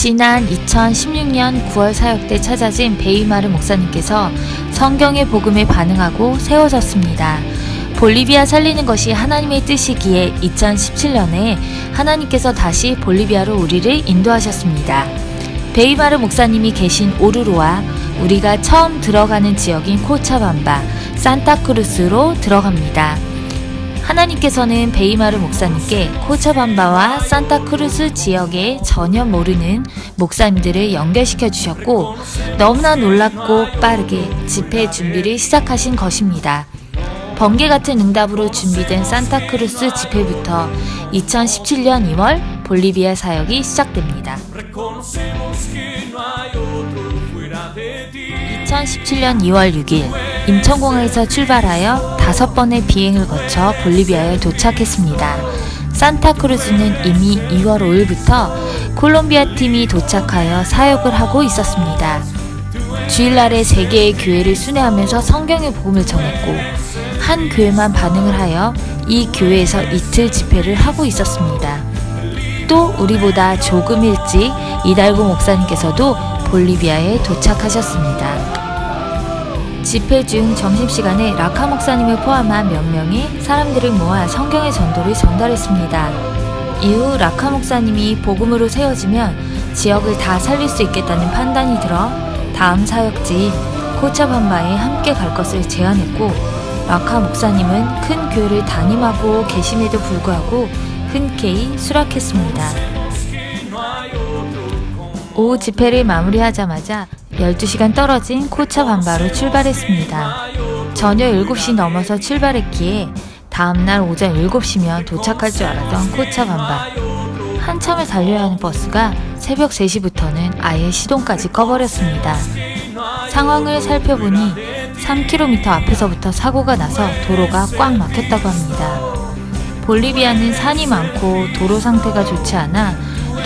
지난 2016년 9월 사역 때 찾아진 베이마르 목사님께서 성경의 복음에 반응하고 세워졌습니다. 볼리비아 살리는 것이 하나님의 뜻이기에 2017년에 하나님께서 다시 볼리비아로 우리를 인도하셨습니다. 베이마르 목사님이 계신 오루로와 우리가 처음 들어가는 지역인 코차밤바, 산타크루스로 들어갑니다. 하나님께서는 베이마르 목사님께 코차밤바와 산타크루스 지역에 전혀 모르는 목사님들을 연결시켜 주셨고 너무나 놀랍고 빠르게 집회 준비를 시작하신 것입니다. 번개 같은 응답으로 준비된 산타크루스 집회부터 2017년 2월 볼리비아 사역이 시작됩니다. 2017년 2월 6일 인천공항에서 출발하여 5번의 비행을 거쳐 볼리비아에 도착했습니다. 산타크루즈는 이미 2월 5일부터 콜롬비아 팀이 도착하여 사역을 하고 있었습니다. 주일날에 3개의 교회를 순회하면서 성경의 복음을 전했고 한 교회만 반응을 하여 이 교회에서 이틀 집회를 하고 있었습니다. 또 우리보다 조금 일찍 이달고 목사님께서도 볼리비아에 도착하셨습니다. 집회 중 점심시간에 라카 목사님을 포함한 몇 명의 사람들을 모아 성경의 전도를 전달했습니다. 이후 라카 목사님이 복음으로 세워지면 지역을 다 살릴 수 있겠다는 판단이 들어 다음 사역지인 코차밤바에 함께 갈 것을 제안했고 라카 목사님은 큰 교회를 담임하고 계심에도 불구하고 흔쾌히 수락했습니다. 오후 집회를 마무리하자마자 12시간 떨어진 코차밤바로 출발했습니다. 저녁 7시 넘어서 출발했기에 다음날 오전 7시면 도착할 줄 알았던 코차밤바. 한참을 달려야 하는 버스가 새벽 3시부터는 아예 시동까지 꺼버렸습니다. 상황을 살펴보니 3km 앞에서부터 사고가 나서 도로가 꽉 막혔다고 합니다. 볼리비아는 산이 많고 도로 상태가 좋지 않아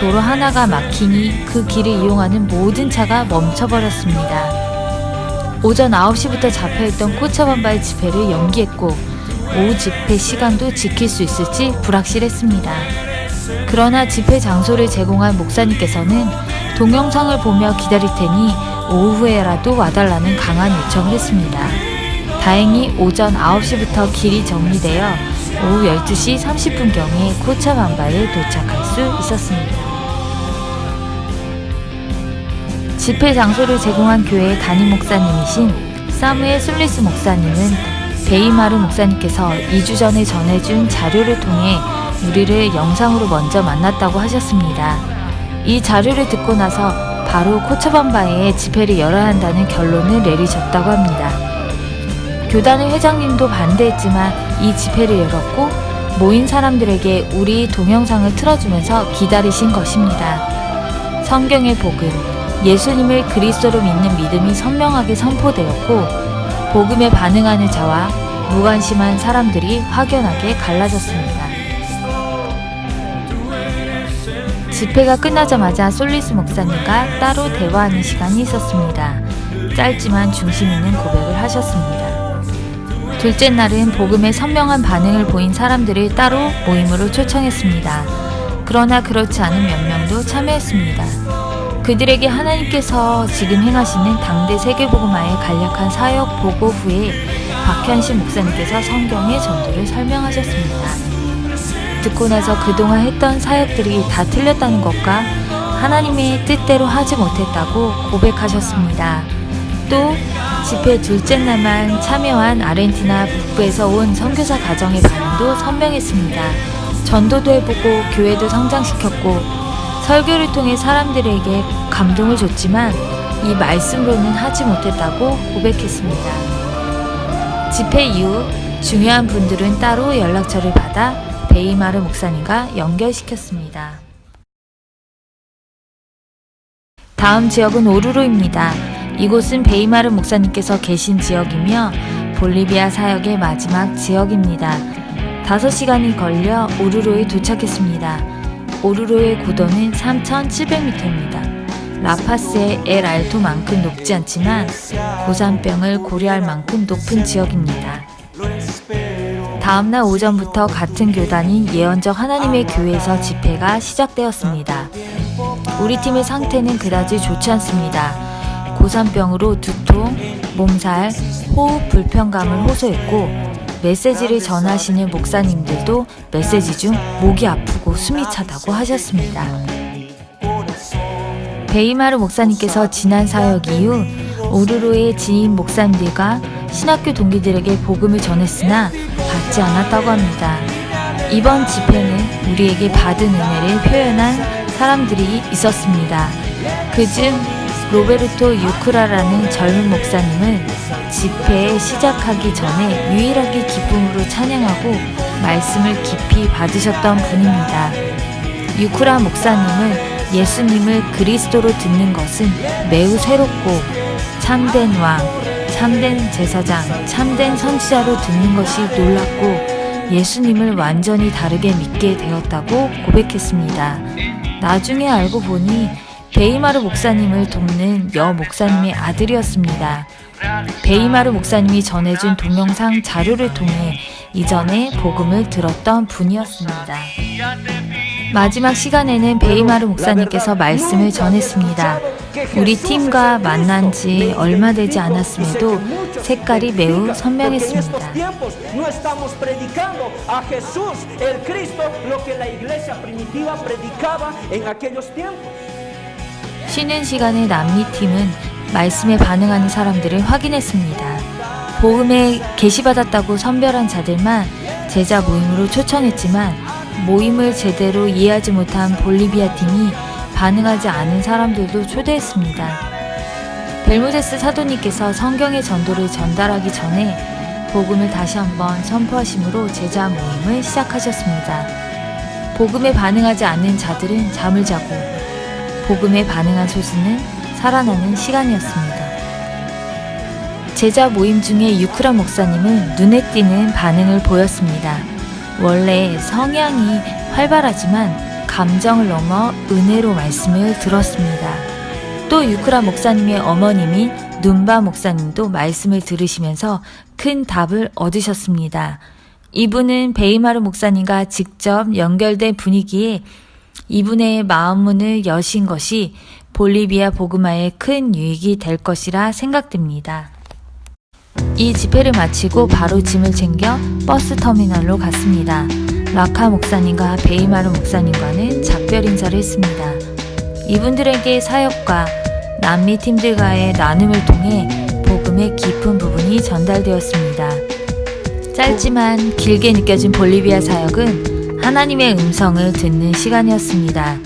도로 하나가 막히니 그 길을 이용하는 모든 차가 멈춰버렸습니다. 오전 9시부터 잡혀있던 코차밤바의 집회를 연기했고 오후 집회 시간도 지킬 수 있을지 불확실했습니다. 그러나 집회 장소를 제공한 목사님께서는 동영상을 보며 기다릴 테니 오후에라도 와달라는 강한 요청을 했습니다. 다행히 오전 9시부터 길이 정리되어 오후 12시 30분경에 코차밤바에 도착할 수 있었습니다. 집회 장소를 제공한 교회의 담임 목사님이신 사무엘 솔리스 목사님은 베이마르 목사님께서 2주 전에 전해준 자료를 통해 우리를 영상으로 먼저 만났다고 하셨습니다. 이 자료를 듣고 나서 바로 코차밤바에 집회를 열어야 한다는 결론을 내리셨다고 합니다. 교단의 회장님도 반대했지만 이 집회를 열었고 모인 사람들에게 우리 동영상을 틀어주면서 기다리신 것입니다. 성경의 복음, 예수님을 그리스도로 믿는 믿음이 선명하게 선포되었고 복음에 반응하는 자와 무관심한 사람들이 확연하게 갈라졌습니다. 집회가 끝나자마자 솔리스 목사님과 따로 대화하는 시간이 있었습니다. 짧지만 중심 있는 고백을 하셨습니다. 둘째 날은 복음에 선명한 반응을 보인 사람들을 따로 모임으로 초청했습니다. 그러나 그렇지 않은 몇 명도 참여했습니다. 그들에게 하나님께서 지금 행하시는 당대 세계복음화의 간략한 사역 보고 후에 박현신 목사님께서 성경의 전도를 설명하셨습니다. 듣고 나서 그동안 했던 사역들이 다 틀렸다는 것과 하나님의 뜻대로 하지 못했다고 고백하셨습니다. 또 집회 둘째 날만 참여한 아르헨티나 북부에서 온 선교사 가정의 반응도 선명했습니다. 전도도 해보고 교회도 성장시켰고 설교를 통해 사람들에게 감동을 줬지만 이 말씀으로는 하지 못했다고 고백했습니다. 집회 이후 중요한 분들은 따로 연락처를 받아 베이마르 목사님과 연결시켰습니다. 다음 지역은 오루로입니다. 이곳은 베이마르 목사님께서 계신 지역이며 볼리비아 사역의 마지막 지역입니다. 5시간이 걸려 오루로에 도착했습니다. 오루로의 고도는 3,700m입니다. 라파스의 엘 알토만큼 높지 않지만 고산병을 고려할 만큼 높은 지역입니다. 다음날 오전부터 같은 교단인 예언적 하나님의 교회에서 집회가 시작되었습니다. 우리 팀의 상태는 그다지 좋지 않습니다. 고산병으로 두통, 몸살, 호흡 불편감을 호소했고 메시지를 전하시는 목사님들도 메시지 중 목이 아프고 숨이 차다고 하셨습니다. 베이마르 목사님께서 지난 사역 이후 오르로의 지인 목사님들과 신학교 동기들에게 복음을 전했으나 받지 않았다고 합니다. 이번 집회는 우리에게 받은 은혜를 표현한 사람들이 있었습니다. 그중 로베르토 유크라라는 젊은 목사님은 집회 시작하기 전에 유일하게 기쁨으로 찬양하고 말씀을 깊이 받으셨던 분입니다. 유크라 목사님은 예수님을 그리스도로 듣는 것은 매우 새롭고 참된 왕, 참된 제사장, 참된 선지자로 듣는 것이 놀랍고 예수님을 완전히 다르게 믿게 되었다고 고백했습니다. 나중에 알고 보니 베이마르 목사님을 돕는 여 목사님의 아들이었습니다. 베이마르 목사님이 전해준 동영상 자료를 통해 이전에 복음을 들었던 분이었습니다. 마지막 시간에는 베이마르 목사님께서 말씀을 전했습니다. 우리 팀과 만난 지 얼마 되지 않았음에도 색깔이 매우 선명했습니다. 쉬는 시간에 남미팀은 말씀에 반응하는 사람들을 확인했습니다. 복음에 계시받았다고 선별한 자들만 제자 모임으로 초청했지만 모임을 제대로 이해하지 못한 볼리비아 팀이 반응하지 않은 사람들도 초대했습니다. 벨무데스 사도님께서 성경의 전도를 전달하기 전에 복음을 다시 한번 선포하심으로 제자 모임을 시작하셨습니다. 복음에 반응하지 않는 자들은 잠을 자고 복음에 반응한 소수는 살아나는 시간이었습니다. 제자 모임 중에 유크라 목사님은 눈에 띄는 반응을 보였습니다. 원래 성향이 활발하지만 감정을 넘어 은혜로 말씀을 들었습니다. 또 유크라 목사님의 어머님인 눈바 목사님도 말씀을 들으시면서 큰 답을 얻으셨습니다. 이분은 베이마르 목사님과 직접 연결된 분이기에 이분의 마음문을 여신 것이 볼리비아 복음화에 큰 유익이 될 것이라 생각됩니다. 이 집회를 마치고 바로 짐을 챙겨 버스 터미널로 갔습니다. 라카 목사님과 베이마르 목사님과는 작별 인사를 했습니다. 이분들에게 사역과 남미 팀들과의 나눔을 통해 복음의 깊은 부분이 전달되었습니다. 짧지만 길게 느껴진 볼리비아 사역은 하나님의 음성을 듣는 시간이었습니다.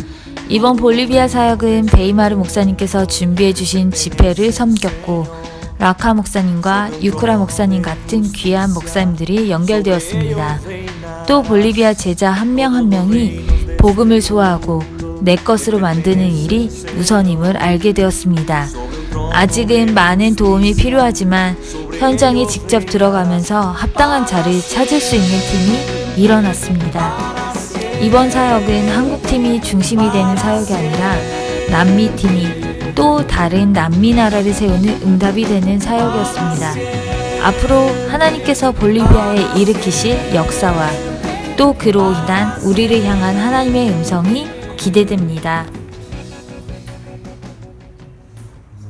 이번 볼리비아 사역은 베이마르 목사님께서 준비해 주신 집회를 섬겼고 라카 목사님과 유크라 목사님 같은 귀한 목사님들이 연결되었습니다. 또 볼리비아 제자 한 명 한 명이 복음을 소화하고 내 것으로 만드는 일이 우선임을 알게 되었습니다. 아직은 많은 도움이 필요하지만 현장에 직접 들어가면서 합당한 자를 찾을 수 있는 팀이 일어났습니다. 이번 사역은 한국팀이 중심이 되는 사역이 아니라 남미팀이 또 다른 남미 나라를 세우는 응답이 되는 사역이었습니다. 앞으로 하나님께서 볼리비아에 일으키실 역사와 또 그로 인한 우리를 향한 하나님의 음성이 기대됩니다.